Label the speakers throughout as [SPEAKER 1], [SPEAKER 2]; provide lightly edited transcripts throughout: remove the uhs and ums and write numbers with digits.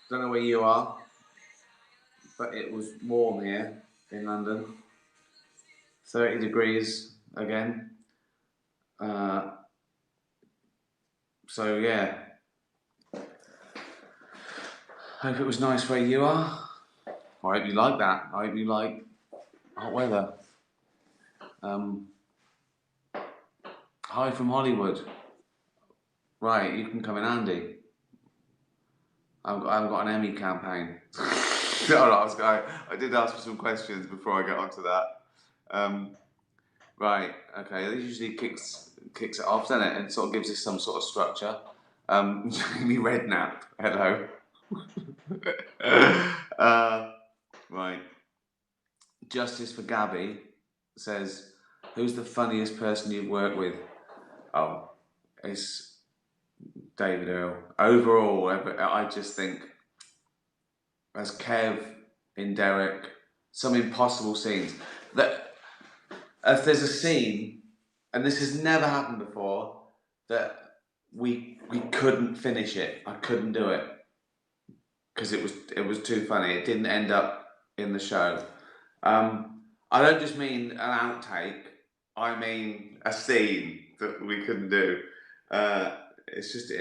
[SPEAKER 1] Don't know where you are, but it was warm here in London. 30 degrees again. Uh, so yeah, hope it was nice where you are. I hope you like that. I hope you like hot weather. Um, Hi from Hollywood. Right, you can come in handy. I've got an Emmy campaign. I did ask for some questions before I get onto that. Um, right, okay. This usually kicks it off, doesn't it? And sort of gives us some sort of structure. Jamie Redknapp, hello. uh, right. Justice for Gabby says, "Who's the funniest person you've worked with?" Oh, it's David Earl. Overall, I just think as Kev in Derek, some impossible scenes. That if there's a scene, and this has never happened before, that we couldn't finish it. I couldn't do it because it was too funny. It didn't end up in the show. I don't just mean an outtake. I mean a scene that we couldn't do. It's just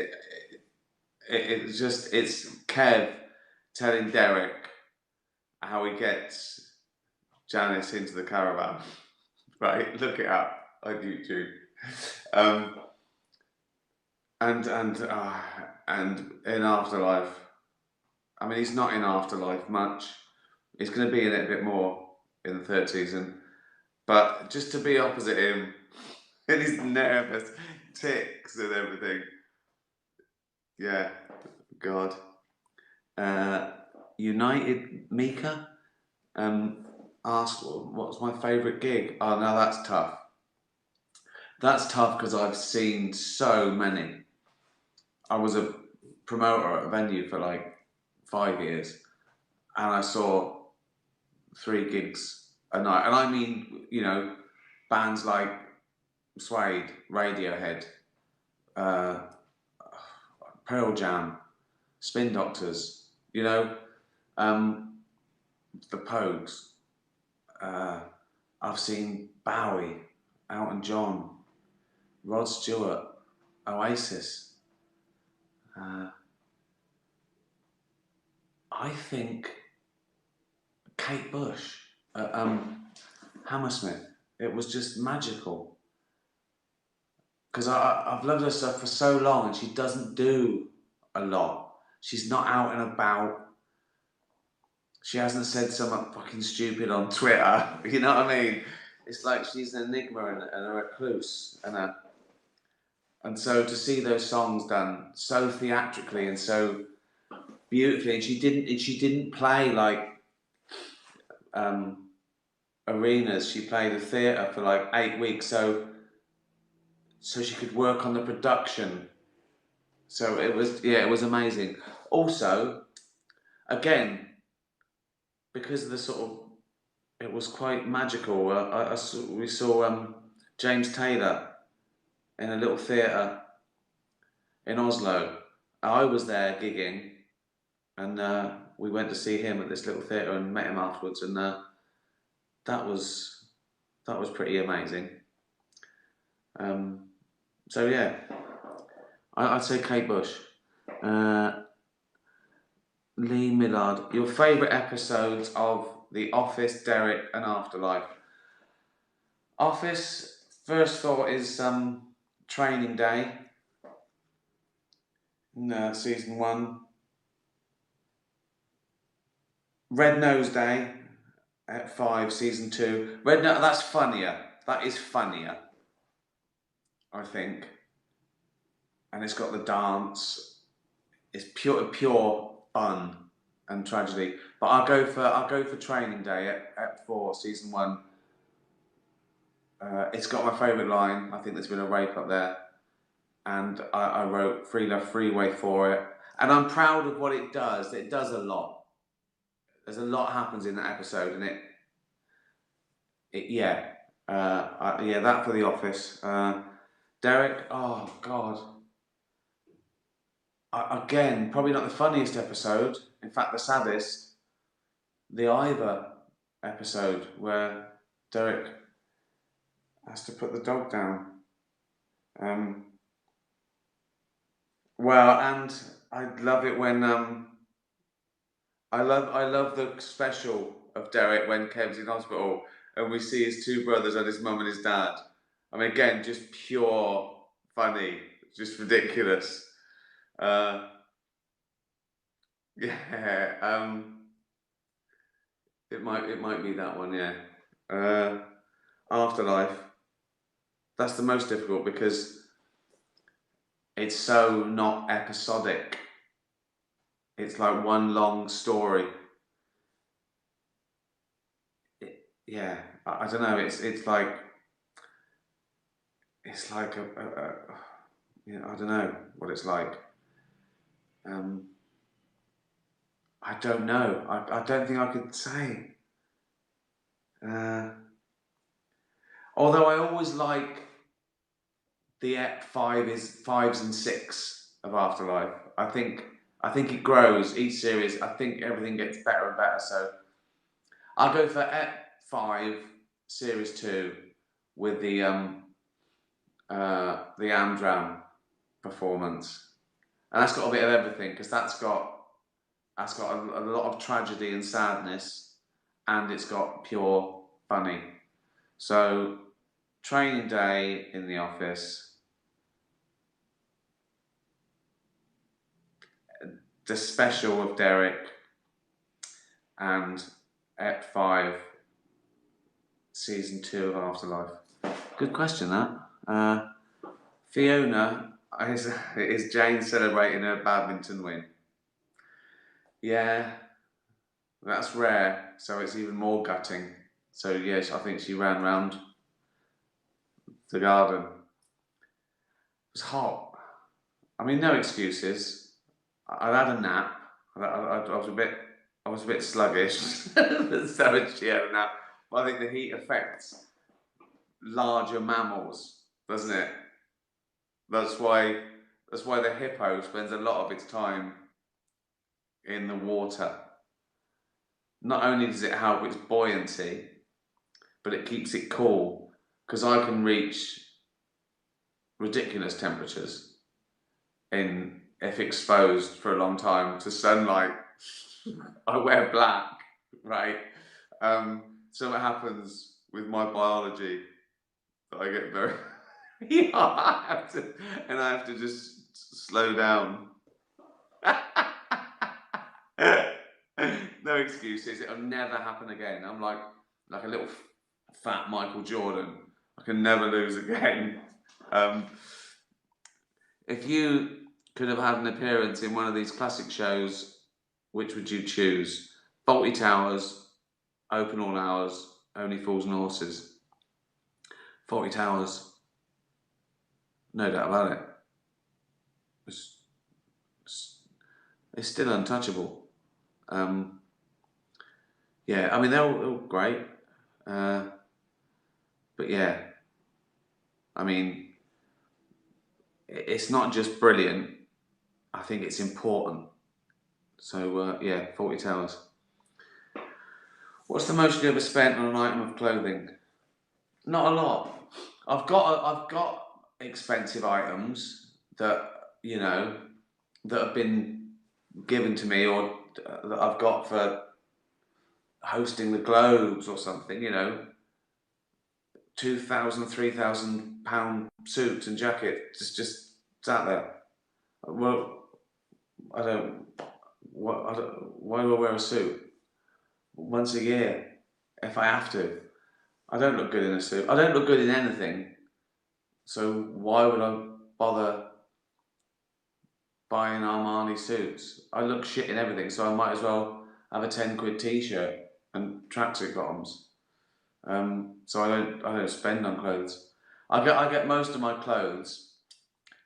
[SPEAKER 1] it's Kev telling Derek how he gets Janice into the caravan. Right, look it up on YouTube. Um, and in Afterlife, I mean, he's not in Afterlife much. He's going to be in it a bit more in the third season. But just to be opposite him, and his nervous tics and everything. Yeah, God. Uh, United Mika asked, what's my favourite gig? Oh, no, that's tough. That's tough because I've seen so many. I was a promoter at a venue for like 5 years, and I saw 3 gigs a night. And I mean, bands like Suede, Radiohead, uh, Pearl Jam, Spin Doctors, the Pogues. I've seen Bowie, Elton John, Rod Stewart, Oasis. Uh, I think Kate Bush, Hammersmith. It was just magical because I've loved her stuff for so long, and she doesn't do a lot. She's not out and about. She hasn't said something fucking stupid on Twitter. You know what I mean? It's like she's an enigma and a recluse, and so to see those songs done so theatrically and so beautifully, and she didn't play like um, arenas. She played a theatre for like 8 weeks, so she could work on the production. So it was amazing. Also, again, because of the sort of it was quite magical. We saw James Taylor in a little theatre in Oslo. I was there gigging, and we went to see him at this little theatre and met him afterwards, and that was that was pretty amazing. Um, so yeah, I'd say Kate Bush. Uh, Lee Millard, your favourite episodes of The Office, Derek, and Afterlife? Office, first thought is Training Day, season 1. Red Nose Day at 5, season 2. That's funnier. That is funnier, I think. And it's got the dance. It's pure fun and tragedy. But I'll go for Training Day at 4, season 1. It's got my favourite line. I think there's been a rape up there, and I wrote "Free Love Freeway" for it. And I'm proud of what it does. It does a lot. There's a lot happens in that episode, and yeah, yeah, that for The Office. Derek, oh God, Again, probably not the funniest episode. In fact, the saddest. The Ivor episode where Derek has to put the dog down. Well, and I love it when I love the special of Derek when Kev's in hospital and we see his two brothers and his mum and his dad. I mean, again, just pure funny, just ridiculous. Uh, yeah, it might be that one, yeah. Afterlife. That's the most difficult because it's so not episodic. It's like one long story. Yeah, I don't know. It's like I don't know what it's like. Um, I don't know. I don't think I could say. Uh, Although I always like the fives and six of Afterlife. I think it grows each series. I think everything gets better and better. So I'll go for Ep 5, Series 2, with the Amdram performance, and that's got a bit of everything because that's got a lot of tragedy and sadness, and it's got pure funny. So Training Day in the Office, the special of Derek, and Ep 5, Season 2 of Afterlife. Good question, that. Fiona is Jane celebrating her badminton win. Yeah, that's rare, so it's even more gutting. So yes, I think she ran round the garden. It was hot. I mean, no excuses. I had a nap. I was a bit sluggish, so she had a nap. But I think the heat affects larger mammals, doesn't it? That's why the hippo spends a lot of its time in the water. Not only does it help its buoyancy, but it keeps it cool. Because I can reach ridiculous temperatures if exposed for a long time to sunlight. I wear black, right? So what happens with my biology that I get very yeah, I have to just slow down. No excuses. It'll never happen again. I'm like a little fat Michael Jordan. I can never lose again. Um, if you could have had an appearance in one of these classic shows, which would you choose? Faulty Towers, Open All Hours, Only Fools and Horses. Faulty Towers, no doubt about it. It's, it's still untouchable. Yeah, I mean they're all great, but yeah, I mean it's not just brilliant. I think it's important. So yeah, Faulty Towers. What's the most you ever spent on an item of clothing? Not a lot. I've got expensive items that that have been given to me or that I've got for hosting the Globes or something. £2,000, £3,000 suits and jackets just sat there. Well, I don't. What? Why do I wear a suit once a year if I have to? I don't look good in a suit. I don't look good in anything. So why would I bother buying Armani suits? I look shit in everything, so I might as well have a 10 quid t-shirt and tracksuit bottoms. So I don't spend on clothes. I get most of my clothes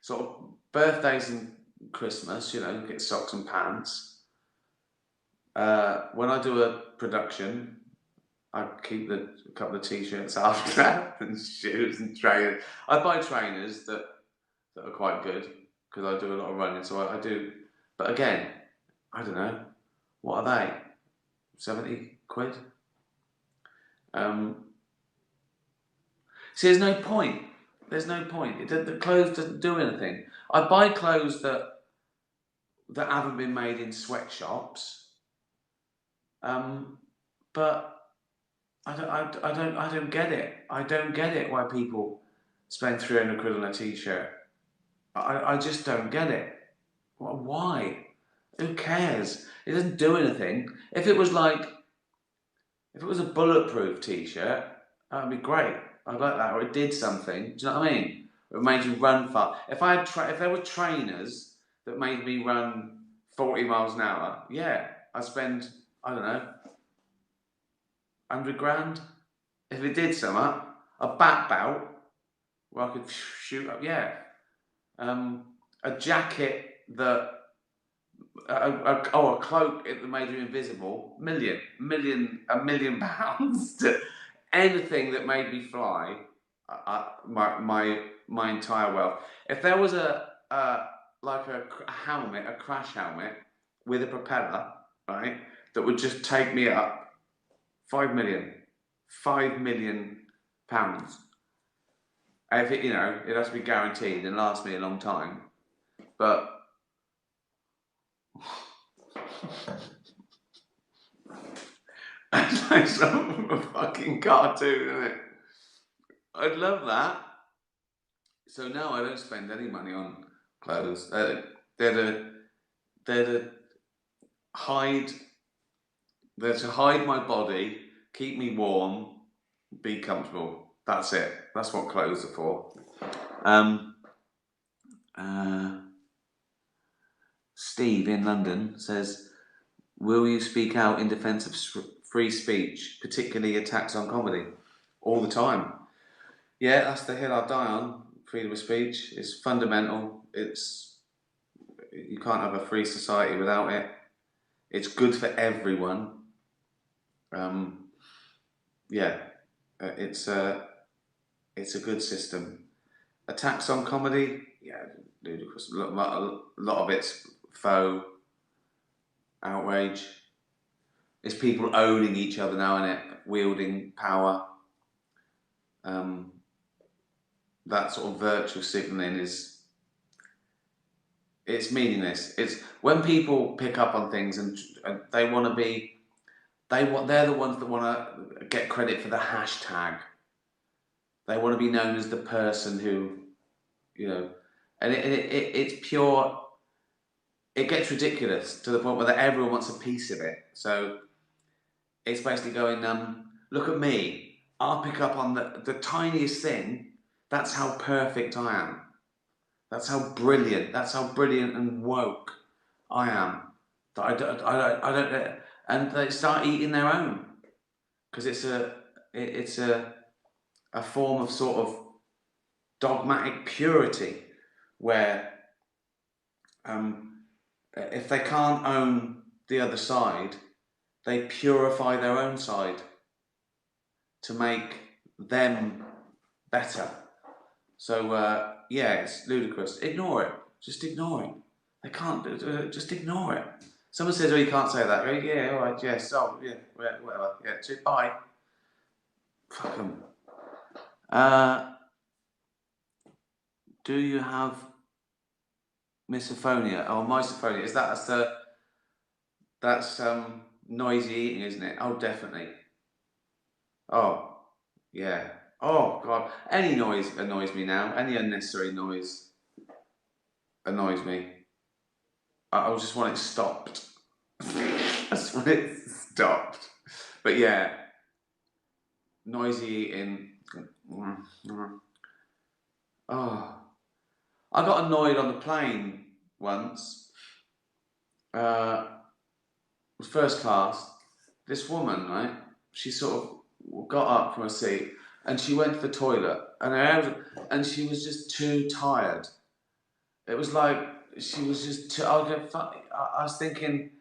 [SPEAKER 1] sort of birthdays and Christmas. Get socks and pants. When I do a production, I keep a couple of t-shirts after that and shoes and trainers. I buy trainers that are quite good. because I do a lot of running, so I do. But again, I don't know. What are they? 70 quid? See, there's no point. There's no point. The clothes doesn't do anything. I buy clothes that haven't been made in sweatshops, but I don't get it. I don't get it why people spend 300 quid on a t-shirt. I just don't get it. Why? Who cares? It doesn't do anything. If it was a bulletproof t-shirt, that'd be great. I'd like that. Or it did something. Do you know what I mean? It made you run fast. If there were trainers that made me run 40 miles an hour, yeah, I'd spend, I don't know, 100 grand. If it did something, a bat belt where I could shoot up, yeah. A jacket that, a cloak that made you invisible, £1 million. Anything that made me fly, my entire wealth. If there was a helmet, a crash helmet with a propeller, right, that would just take me up, 5 million, £5 million. If it, it has to be guaranteed and last me a long time, but. It's like some fucking cartoon, isn't it? I'd love that. So no, I don't spend any money on clothes. They're to hide. They're to hide my body, keep me warm, be comfortable. That's it. That's what clothes are for. Steve in London says, "Will you speak out in defence of free speech, particularly attacks on comedy?" All the time. Yeah, that's the hill I die on. Freedom of speech is fundamental. You can't have a free society without it. It's good for everyone. Yeah, it's a good system. Attacks on comedy, yeah, ludicrous. A lot of it's faux outrage. It's people owning each other now, innit? Wielding power. That sort of virtual signalling it's meaningless. It's when people pick up on things and they want to be, they're the ones that want to get credit for the hashtag. They want to be known as the person who, and it's pure. It gets ridiculous to the point where everyone wants a piece of it. So it's basically going, look at me. I'll pick up on the tiniest thing. That's how perfect I am. That's how brilliant and woke I am. That I don't, and they start eating their own because it's a form of sort of dogmatic purity where if they can't own the other side, they purify their own side to make them better. So yeah, it's ludicrous. Ignore it. Just ignore it. They can't just ignore it. Someone says, "Oh, you can't say that." Go, yeah, all right, yes, oh, yeah, whatever. Yeah, bye. Fuck 'em. Do you have misophonia? Oh, misophonia. That's noisy eating, isn't it? Oh, definitely. Oh, yeah. Oh God, any noise annoys me now. Any unnecessary noise annoys me. I just want it stopped. I just want it stopped. But yeah, noisy eating. Oh, I got annoyed on the plane once. First class. This woman, right? She sort of got up from her seat and she went to the toilet, and she was just too tired. It was like she was just too. I was thinking,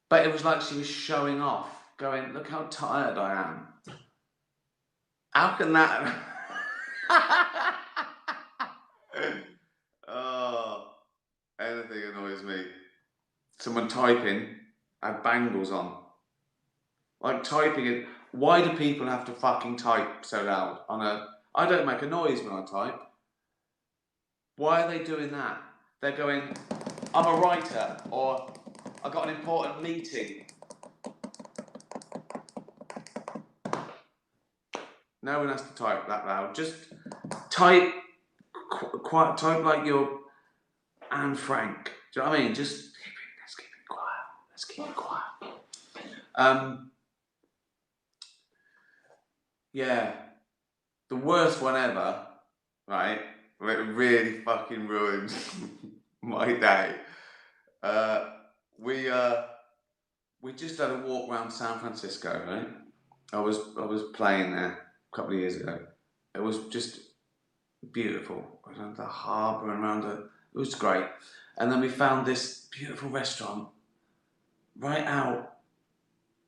[SPEAKER 1] but it was like she was showing off, going, "Look how tired I am." How can that? Oh, Anything annoys me. Someone typing had bangles on. Like typing it. Why do people have to fucking type so loud on a? I don't make a noise when I type. Why are they doing that? They're going, I'm a writer, or I got an important meeting. No one has to type that loud. Just type, type like you're Anne Frank. Do you know what I mean? Just let's keep it quiet. Let's keep it quiet. Yeah, the worst one ever, right? Where it really fucking ruined my day. We just had a walk around San Francisco, right? I was playing there a couple of years ago. It was just beautiful. Around the harbour and around it was great. And then we found this beautiful restaurant right out,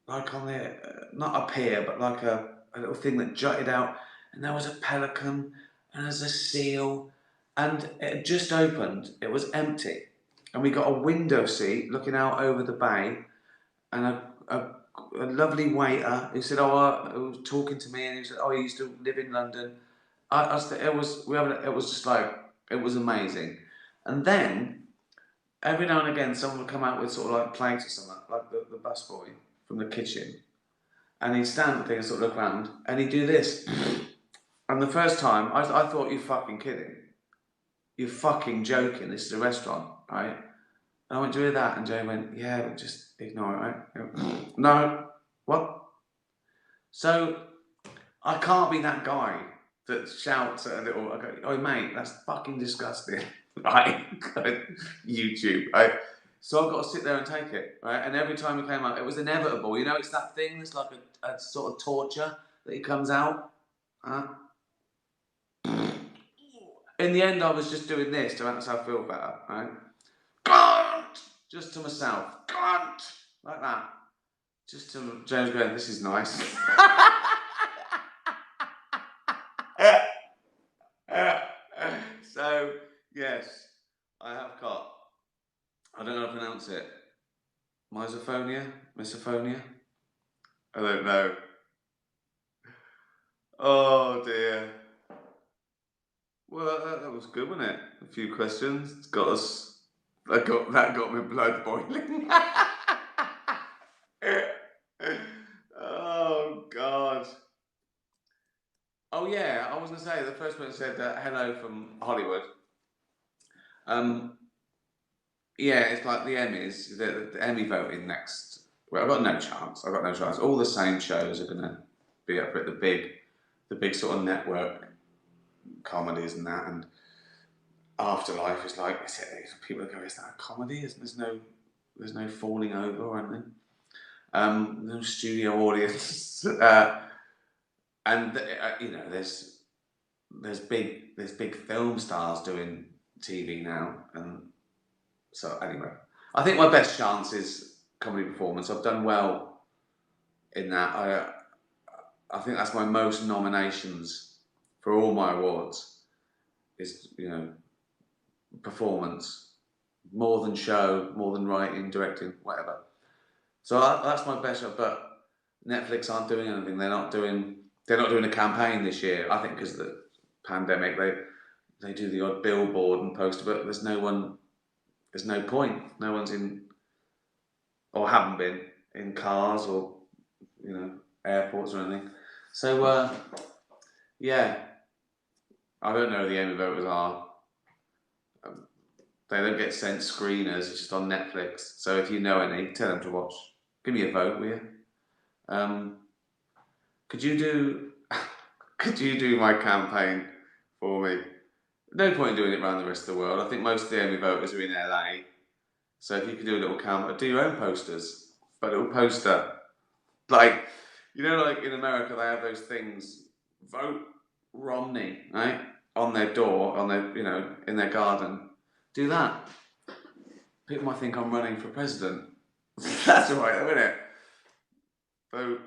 [SPEAKER 1] like on the not a pier, but like a little thing that jutted out. And there was a pelican and there's a seal, and it had just opened. It was empty, and we got a window seat looking out over the bay, and a lovely waiter who said, who was talking to me, and he said, he used to live in London. It was just like, it was amazing. And then every now and again, someone would come out with sort of like plates or something, like the busboy from the kitchen, and he'd stand there and sort of look around, and he'd do this. And the first time, I thought, you fucking kidding? You're fucking joking. This is a restaurant, right? And I went, do you hear that? And Jay went, yeah, but just ignore it, right? No. What? So, I can't be that guy that shouts at a little, I go, oh mate, that's fucking disgusting. Right? YouTube, right? So I've got to sit there and take it, right? And every time he came out, it was inevitable. You know, it's that thing, it's like a sort of torture that he comes out. In the end, I was just doing this to make myself feel better, right? Cunt! Just to myself. Cunt! Like that. Just to James going, this is nice. So, yes, I have got, I don't know how to pronounce it, misophonia? I don't know. Oh dear. Well, that was good, wasn't it? A few questions. It's got us. That got my blood boiling. Oh God. Oh yeah, I was gonna say the first one said hello from Hollywood. Yeah, it's like the Emmys, the Emmy voting next. Well, I've got no chance. I've got no chance. All the same shows are gonna be up for it. The big sort of network comedies and that, and Afterlife is like, people go, is that a comedy? There's no falling over or anything. No studio audience, and you know, there's big film stars doing TV now, and so anyway, I think my best chance is comedy performance. I've done well in that. I think that's my most nominations for all my awards. Is, you know, performance, more than show, more than writing, directing, whatever. So that's my best shot. But Netflix aren't doing anything. They're not doing a campaign this year. I think because of the pandemic, they do the odd billboard and poster, but there's no one. There's no point. No one's in, or haven't been in cars or, you know, airports or anything. So yeah, I don't know who the Emmy voters are. They don't get sent screeners. It's just on Netflix. So if you know any, tell them to watch. Give me a vote, will you? Could you do could you do my campaign for me? No point in doing it around the rest of the world. I think most of the Emmy voters are in LA. So if you could do a little campaign, do your own posters. But a little poster. Like, you know, like in America they have those things, vote Romney, right? On their door, on their, you know, in their garden. Do that. People might think I'm running for president. That's alright, though, isn't it? Vote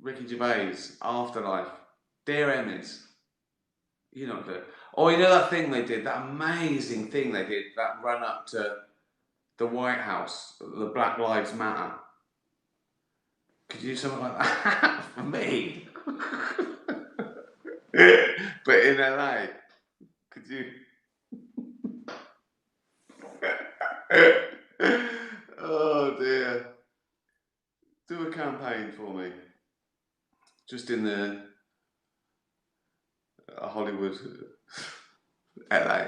[SPEAKER 1] Ricky Gervais, Afterlife, Dear Emmys. You know what to do. Or you know that thing they did, that amazing thing they did, that run up to the White House, the Black Lives Matter. Could you do something like that for me? But in LA, could you? Oh dear. Do a campaign for me. Just in the Hollywood, LA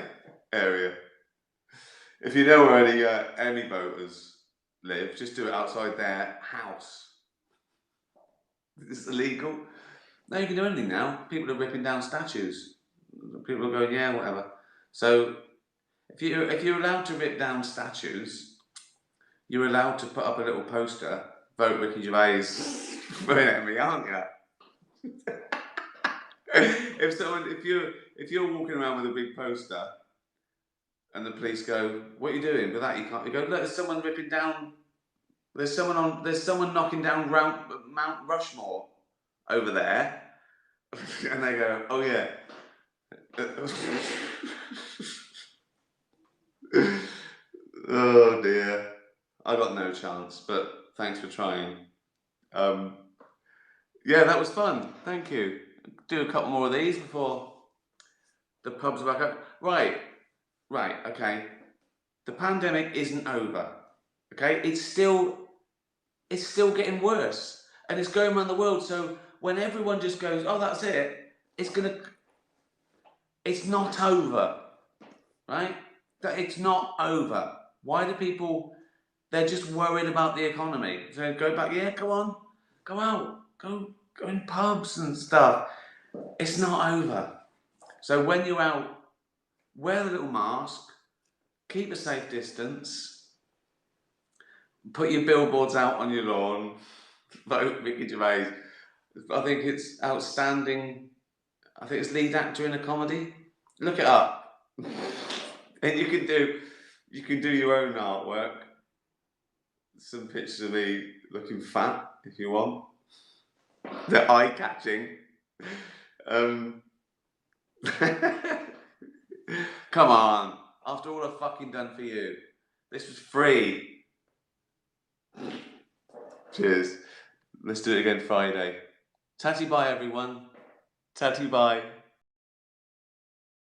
[SPEAKER 1] area. If you know where any voters live, just do it outside their house. It's illegal. No, you can do anything now. People are ripping down statues. People are going, yeah, whatever. So if you're allowed to rip down statues, you're allowed to put up a little poster, vote Ricky Gervais for me, aren't you? if you're walking around with a big poster and the police go, what are you doing with that? You can't. You go, look, there's someone ripping down. There's someone knocking down Mount Rushmore over there, and they go, oh yeah. Oh dear, I got no chance, but thanks for trying. Yeah, that was fun. Thank you. Do a couple more of these before the pubs are back up. Right, okay. The pandemic isn't over. Okay, it's still getting worse, and it's going around the world. So when everyone just goes, "Oh, that's it," it's not over, right? It's not over. Why do people? They're just worried about the economy. So go back. Yeah, go on, go out, go in pubs and stuff. It's not over. So when you're out, wear the little mask, keep a safe distance, put your billboards out on your lawn, vote Ricky Gervais. I think it's outstanding. I think it's lead actor in a comedy. Look it up, and you can do your own artwork. Some pictures of me looking fat if you want. They're eye catching. Come on, after all I've fucking done for you, this was free. Cheers. Let's do it again Friday. Tatty bye everyone. Tatty bye.